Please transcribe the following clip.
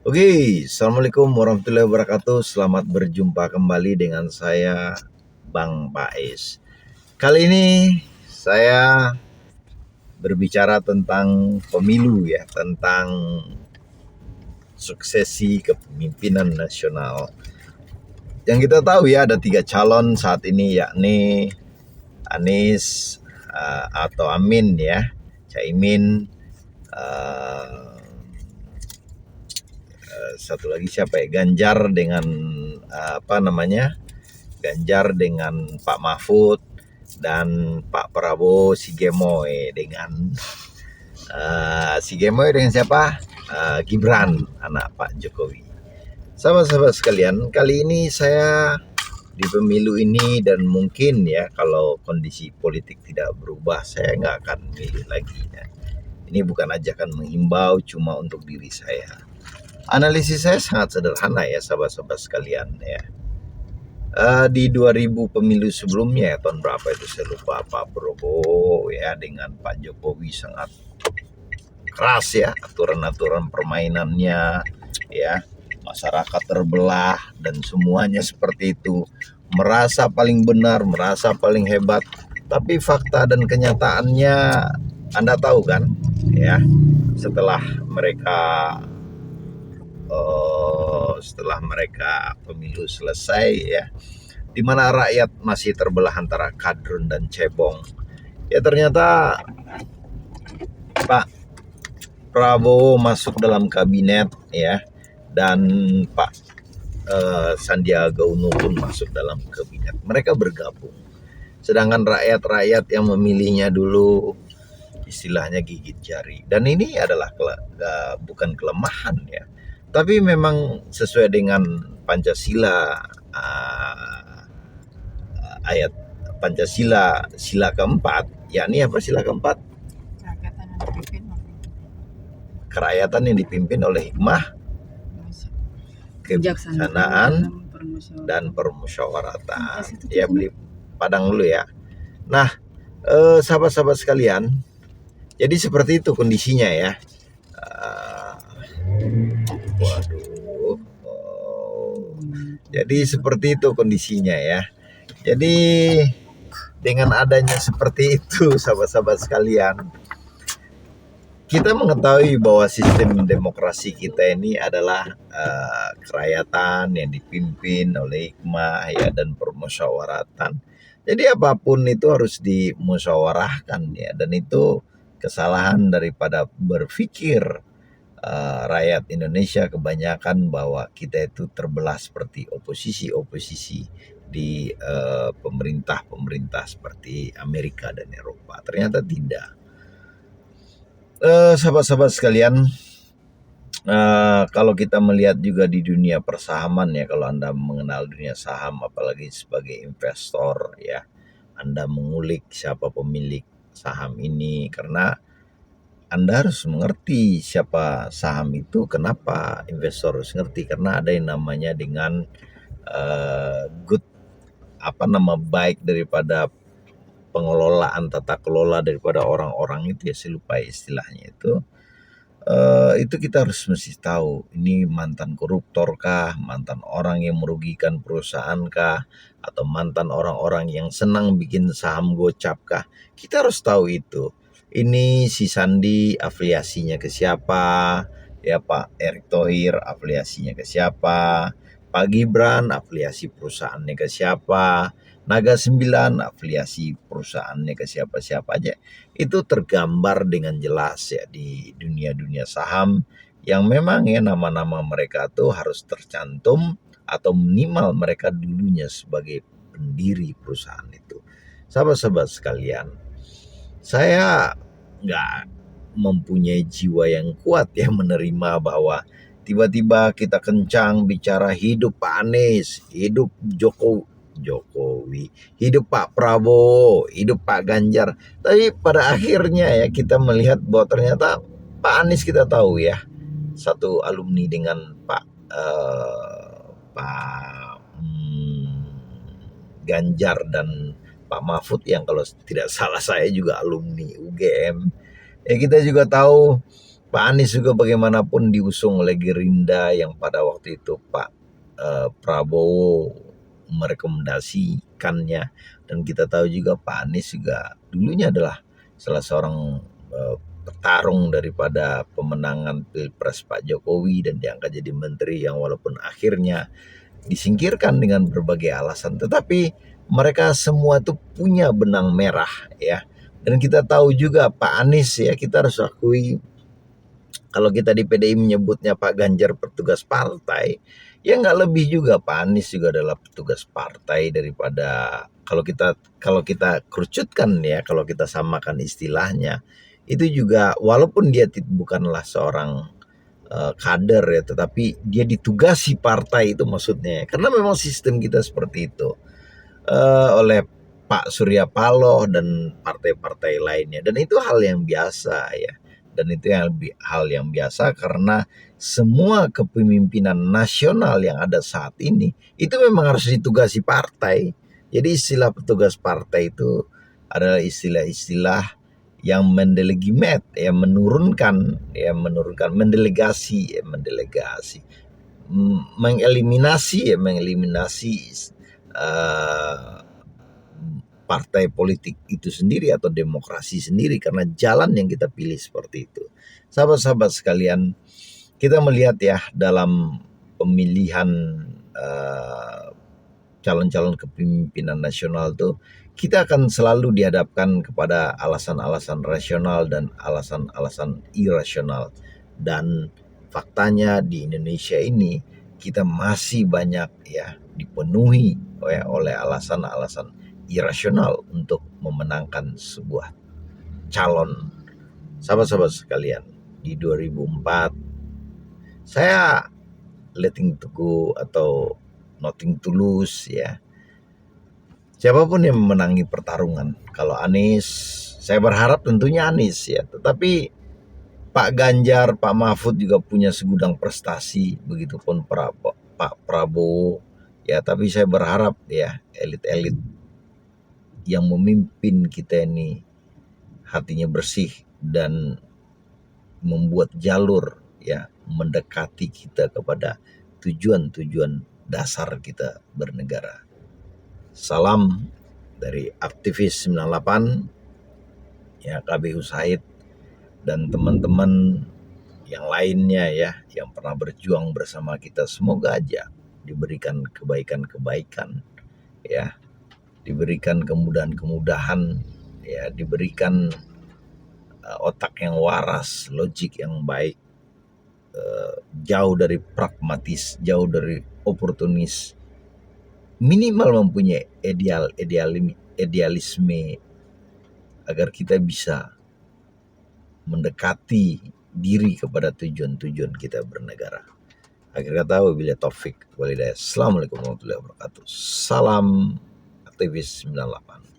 Oke, Assalamualaikum warahmatullahi wabarakatuh. Selamat berjumpa kembali dengan saya, Bang Pais. Kali ini saya berbicara tentang pemilu ya, tentang suksesi kepemimpinan nasional. Yang kita tahu ya, ada 3 calon saat ini, yakni Anies atau Amin ya, Caimin, satu lagi siapa ya, Ganjar dengan Ganjar dengan Pak Mahfud, dan Pak Prabowo Sigemoy dengan siapa? Gibran, anak Pak Jokowi. Sahabat-sahabat sekalian, kali ini saya di pemilu ini, dan mungkin ya kalau kondisi politik tidak berubah, saya nggak akan milih lagi ya. Ini bukan ajakan menghimbau, cuma untuk diri saya. Analisis saya sangat sederhana ya sahabat-sahabat sekalian ya. Di 2000 pemilu sebelumnya ya, tahun berapa itu saya lupa, Pak Prabowo ya dengan Pak Jokowi sangat keras ya aturan-aturan permainannya ya, masyarakat terbelah dan semuanya seperti itu, merasa paling benar, merasa paling hebat. Tapi fakta dan kenyataannya Anda tahu kan ya, setelah mereka pemilu selesai ya, di mana rakyat masih terbelah antara kadrun dan cebong. Ya ternyata Pak Prabowo masuk dalam kabinet ya, dan Pak Sandiaga Uno pun masuk dalam kabinet. Mereka bergabung. Sedangkan rakyat-rakyat yang memilihnya dulu istilahnya gigit jari. Dan ini adalah bukan kelemahan ya, tapi memang sesuai dengan Pancasila, ayat Pancasila sila keempat, yakni apa sila keempat? Kerakyatan yang dipimpin oleh hikmah, kebijaksanaan, dan permusyawaratan. Ya, beli padang dulu ya. Nah, sahabat-sahabat sekalian, jadi seperti itu kondisinya ya. Jadi seperti itu kondisinya ya. Jadi dengan adanya seperti itu sahabat-sahabat sekalian, kita mengetahui bahwa sistem demokrasi kita ini adalah kerakyatan yang dipimpin oleh hikmah ya dan permusyawaratan. Jadi apapun itu harus dimusyawarahkan ya, dan itu kesalahan daripada berpikir rakyat Indonesia kebanyakan bahwa kita itu terbelah seperti oposisi di pemerintah seperti Amerika dan Eropa. Ternyata tidak. Sahabat-sahabat sekalian, kalau kita melihat juga di dunia persahaman ya, kalau Anda mengenal dunia saham apalagi sebagai investor ya, Anda mengulik siapa pemilik saham ini, karena Anda harus mengerti siapa saham itu. Kenapa investor harus ngerti? Karena ada yang namanya dengan baik daripada pengelolaan tata kelola daripada orang-orang itu ya, saya lupa istilahnya itu kita harus mesti tahu ini mantan koruptor kah, mantan orang yang merugikan perusahaan kah, atau mantan orang-orang yang senang bikin saham gocap kah. Kita harus tahu itu. Ini si Sandi afiliasinya ke siapa ya, Pak Erick Thohir afiliasinya ke siapa, Pak Gibran afiliasi perusahaannya ke siapa, Naga 9 afiliasi perusahaannya ke siapa-siapa aja. Itu tergambar dengan jelas ya di dunia saham, yang memang ya nama-nama mereka tuh harus tercantum atau minimal mereka dulunya sebagai pendiri perusahaan itu. Sahabat-sahabat sekalian, saya nggak mempunyai jiwa yang kuat ya menerima bahwa tiba-tiba kita kencang bicara hidup Pak Anies, hidup Jokowi, hidup Pak Prabowo, hidup Pak Ganjar. Tapi pada akhirnya ya kita melihat bahwa ternyata Pak Anies kita tahu ya, satu alumni dengan Pak Ganjar dan Pak Mahfud, yang kalau tidak salah saya juga alumni UGM. Ya kita juga tahu Pak Anies juga bagaimanapun diusung oleh Gerindra yang pada waktu itu Pak Prabowo merekomendasikannya, dan kita tahu juga Pak Anies juga dulunya adalah salah seorang petarung daripada pemenangan Pilpres Pak Jokowi dan diangkat jadi menteri yang walaupun akhirnya disingkirkan dengan berbagai alasan, tetapi mereka semua itu punya benang merah ya. Dan kita tahu juga Pak Anies ya, kita harus akui kalau kita di PDI menyebutnya Pak Ganjar petugas partai, ya nggak lebih juga Pak Anies juga adalah petugas partai daripada kalau kita kerucutkan ya, kalau kita samakan istilahnya, itu juga walaupun dia bukanlah seorang kader ya, tetapi dia ditugasi partai itu maksudnya, karena memang sistem kita seperti itu oleh Pak Surya Paloh dan partai-partai lainnya, dan itu hal yang biasa ya. Dan itu hal yang biasa karena semua kepemimpinan nasional yang ada saat ini itu memang harus ditugasi partai. Jadi istilah petugas partai itu adalah istilah-istilah yang mendelegimate, mendelegasi, mengeliminasi uh, partai politik itu sendiri atau demokrasi sendiri karena jalan yang kita pilih seperti itu. Sahabat-sahabat sekalian, kita melihat ya dalam pemilihan calon-calon kepemimpinan nasional tuh, kita akan selalu dihadapkan kepada alasan-alasan rasional dan alasan-alasan irasional. Dan faktanya di Indonesia ini kita masih banyak ya dipenuhi oleh alasan-alasan irasional untuk memenangkan sebuah calon. Sahabat-sahabat sekalian, di 2004 saya letting to go atau nothing to lose ya. Siapapun yang memenangi pertarungan, kalau Anies, saya berharap tentunya Anies ya. Tetapi Pak Ganjar, Pak Mahfud juga punya segudang prestasi, begitupun Pak Prabowo ya. Tapi saya berharap ya elit-elit yang memimpin kita ini hatinya bersih dan membuat jalur ya mendekati kita kepada tujuan-tujuan dasar kita bernegara. Salam dari aktivis 98 ya, KB Usaid dan teman-teman yang lainnya ya yang pernah berjuang bersama kita. Semoga aja diberikan kebaikan-kebaikan ya, diberikan kemudahan-kemudahan ya, diberikan otak yang waras, logik yang baik, jauh dari pragmatis, jauh dari oportunis, minimal mempunyai idealisme agar kita bisa mendekati diri kepada tujuan-tujuan kita bernegara. Akhir kata, wabillahi taufik walhidayah. Assalamualaikum warahmatullahi wabarakatuh. Salam aktivis 98.